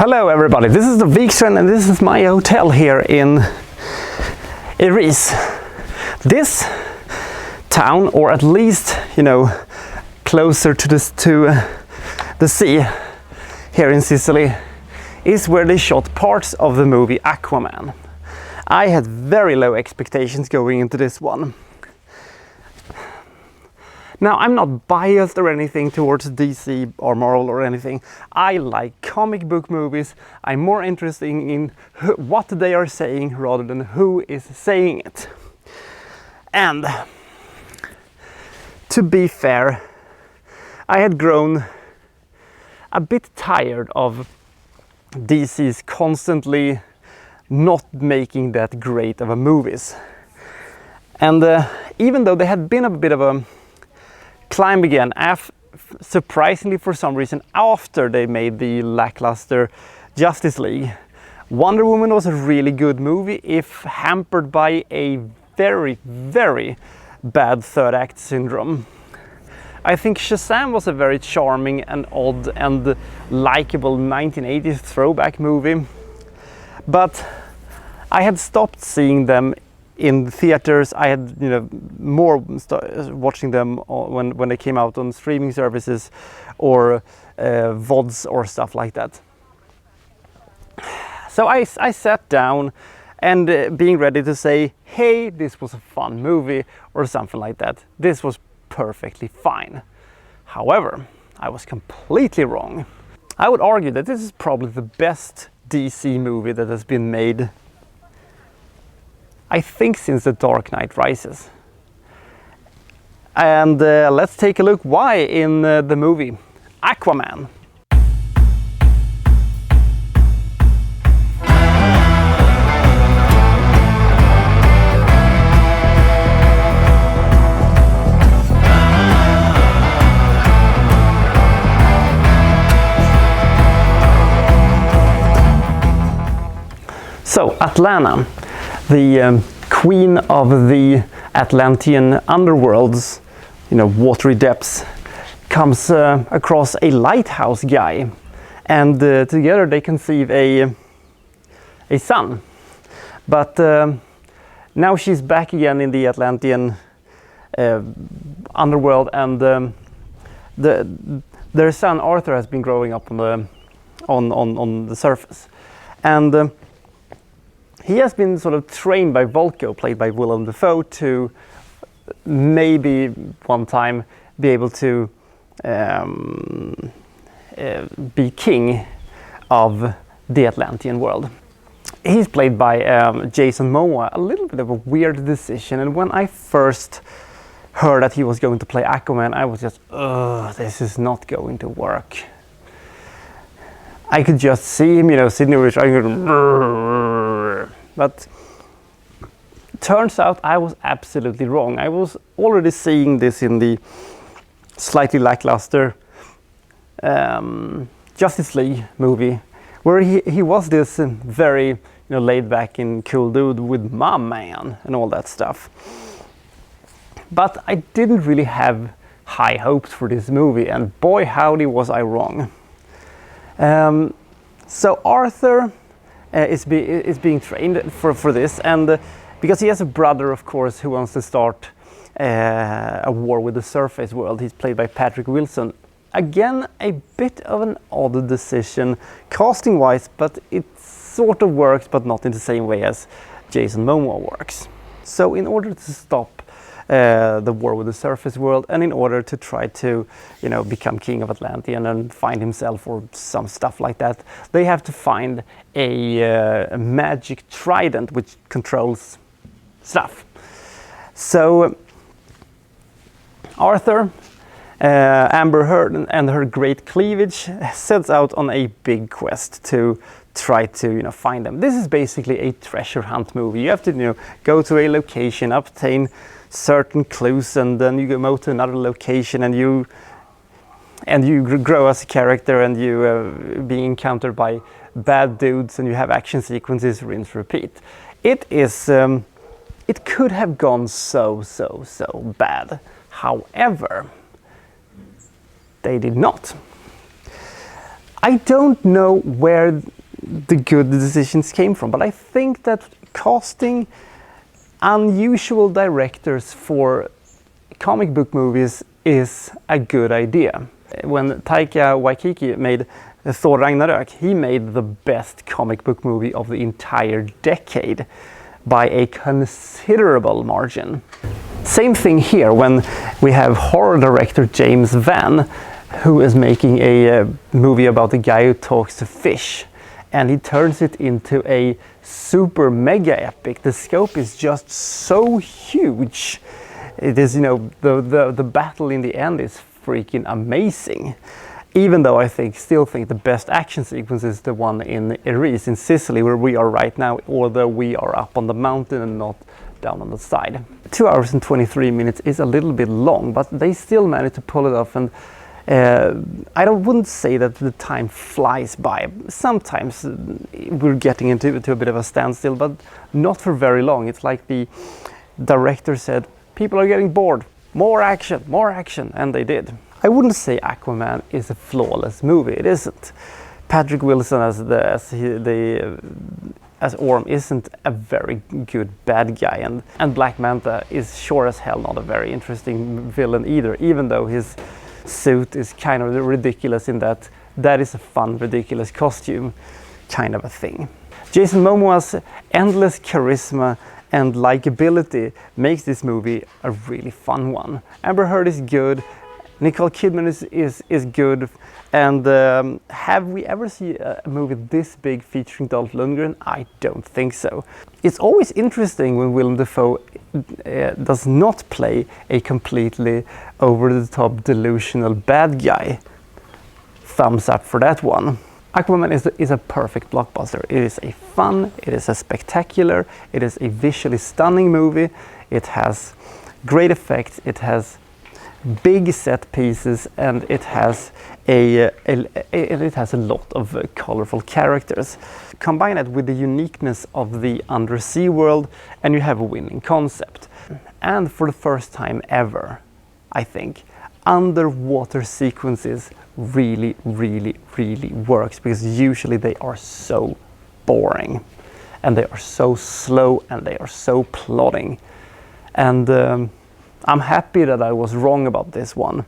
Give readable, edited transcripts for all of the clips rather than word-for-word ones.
Hello everybody, this is the Vikstrand and this is my hotel here in Erice. This town, or at least, closer to the sea here in Sicily, is where they shot parts of the movie Aquaman. I had very low expectations going into this one. Now, I'm not biased or anything towards DC or Marvel or anything. I like comic book movies. I'm more interested in what they are saying rather than who is saying it. And to be fair, I had grown a bit tired of DC's constantly not making that great of a movies. And even though they had been a bit of a climb again, surprisingly for some reason, after they made the lackluster Justice League. Wonder Woman was a really good movie, if hampered by a very, very bad third act syndrome. I think Shazam was a very charming and odd and likable 1980s throwback movie, but I had stopped seeing them in theaters. I had more watching them when they came out on streaming services or VODs or stuff like that. So I sat down and being ready to say, hey, this was a fun movie or something like that. This was perfectly fine. However, I was completely wrong. I would argue that this is probably the best DC movie that has been made, I think, since The Dark Knight Rises. And let's take a look why in the movie Aquaman. So, Atlanta, the queen of the Atlantean underworld's, watery depths, comes across a lighthouse guy, and together they conceive a son. But now she's back again in the Atlantean underworld, and their son Arthur has been growing up on the surface, and he has been sort of trained by Volko, played by Willem Dafoe, to maybe one time be able to be king of the Atlantean world. He's played by Jason Momoa, a little bit of a weird decision, and when I first heard that he was going to play Aquaman, I was just, this is not going to work. I could just see him, sitting there trying to, but turns out I was absolutely wrong. I was already seeing this in the slightly lackluster Justice League movie, where he was this very laid back and cool dude with my man and all that stuff. But I didn't really have high hopes for this movie, and boy howdy was I wrong. So Arthur is being trained for this, and because he has a brother, of course, who wants to start a war with the surface world. He's played by Patrick Wilson. Again, a bit of an odd decision casting-wise, but it sort of works, but not in the same way as Jason Momoa works. So in order to stop the war with the surface world, and in order to try to become king of Atlantean and find himself or some stuff like that, they have to find a magic trident which controls stuff. So Arthur, Amber Heard and her great cleavage sets out on a big quest to try to find them. This is basically a treasure hunt movie. You have to go to a location, obtain certain clues, and then you go to another location, and you grow as a character, and you being encountered by bad dudes, and you have action sequences, rinse, repeat. It is it could have gone so bad. However, they did not. I don't know where the good decisions came from, but I think that casting unusual directors for comic book movies is a good idea. When Taika Waititi made Thor Ragnarök, he made the best comic book movie of the entire decade by a considerable margin. Same thing here when we have horror director James Van, who is making a movie about a guy who talks to fish, and he turns it into a super mega epic. The scope is just so huge. It is, you know, the battle in the end is freaking amazing. Even though I still think the best action sequence is the one in Erice in Sicily, where we are right now, although we are up on the mountain and not down on the side. 2 hours and 23 minutes is a little bit long, but they still managed to pull it off, and I wouldn't say that the time flies by. Sometimes we're getting into a bit of a standstill, but not for very long. It's like the director said, people are getting bored, more action, and they did. I wouldn't say Aquaman is a flawless movie. It isn't. Patrick Wilson as Orm isn't a very good bad guy, and Black Manta is sure as hell not a very interesting villain either, even though his suit is kind of ridiculous in that is a fun, ridiculous costume kind of a thing. Jason Momoa's endless charisma and likability makes this movie a really fun one. Amber Heard is good, Nicole Kidman is good, and have we ever seen a movie this big featuring Dolph Lundgren? I don't think so. It's always interesting when Willem Dafoe does not play a completely over-the-top delusional bad guy. Thumbs up for that one. Aquaman is a perfect blockbuster. It is a fun, it is a spectacular, it is a visually stunning movie. It has great effects, it has big set pieces, and it has a lot of colorful characters. Combine it with the uniqueness of the undersea world, and you have a winning concept. And for the first time ever, I think, underwater sequences really works, because usually they are so boring, and they are so slow, and they are so plodding. And I'm happy that I was wrong about this one.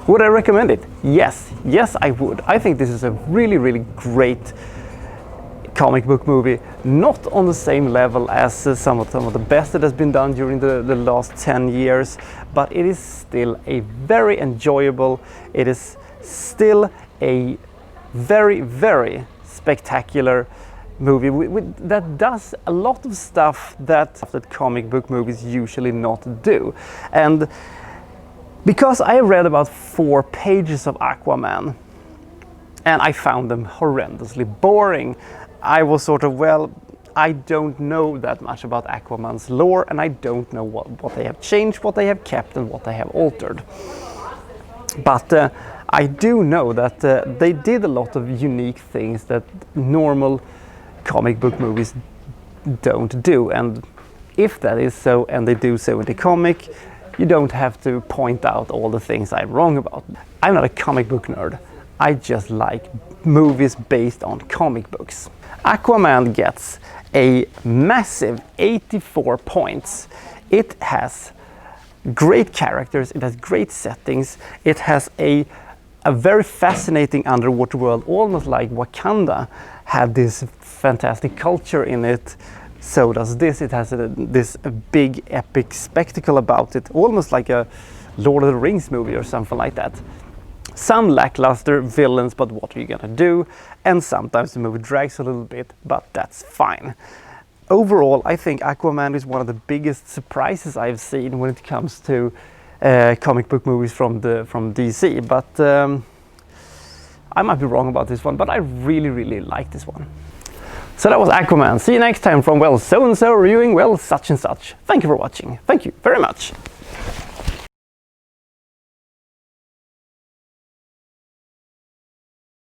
Would I recommend it? Yes, I would. I think this is a really great comic book movie, not on the same level as some of the best that has been done during the last 10 years, but it is still a very enjoyable, it is still a very spectacular movie that does a lot of stuff that comic book movies usually not do. And because I read about 4 pages of Aquaman and I found them horrendously boring, I was sort of, well, I don't know that much about Aquaman's lore, and I don't know what they have changed, what they have kept, and what they have altered. But I do know that they did a lot of unique things that normal comic book movies don't do, and if that is so and they do so in the comic, you don't have to point out all the things I'm wrong about. I'm not a comic book nerd, I just like movies based on comic books. Aquaman gets a massive 84 points. It has great characters, it has great settings, it has a very fascinating underwater world, almost like Wakanda had this fantastic culture in it. So does this. It has this big epic spectacle about it, almost like a Lord of the Rings movie or something like that. Some lackluster villains, but what are you gonna do? And sometimes the movie drags a little bit, but that's fine. Overall, I think Aquaman is one of the biggest surprises I've seen when it comes to comic book movies from DC, but I might be wrong about this one, but I really like this one. So that was Aquaman. See you next time from, well, so-and-so reviewing, well, such and such. Thank you for watching. Thank you very much.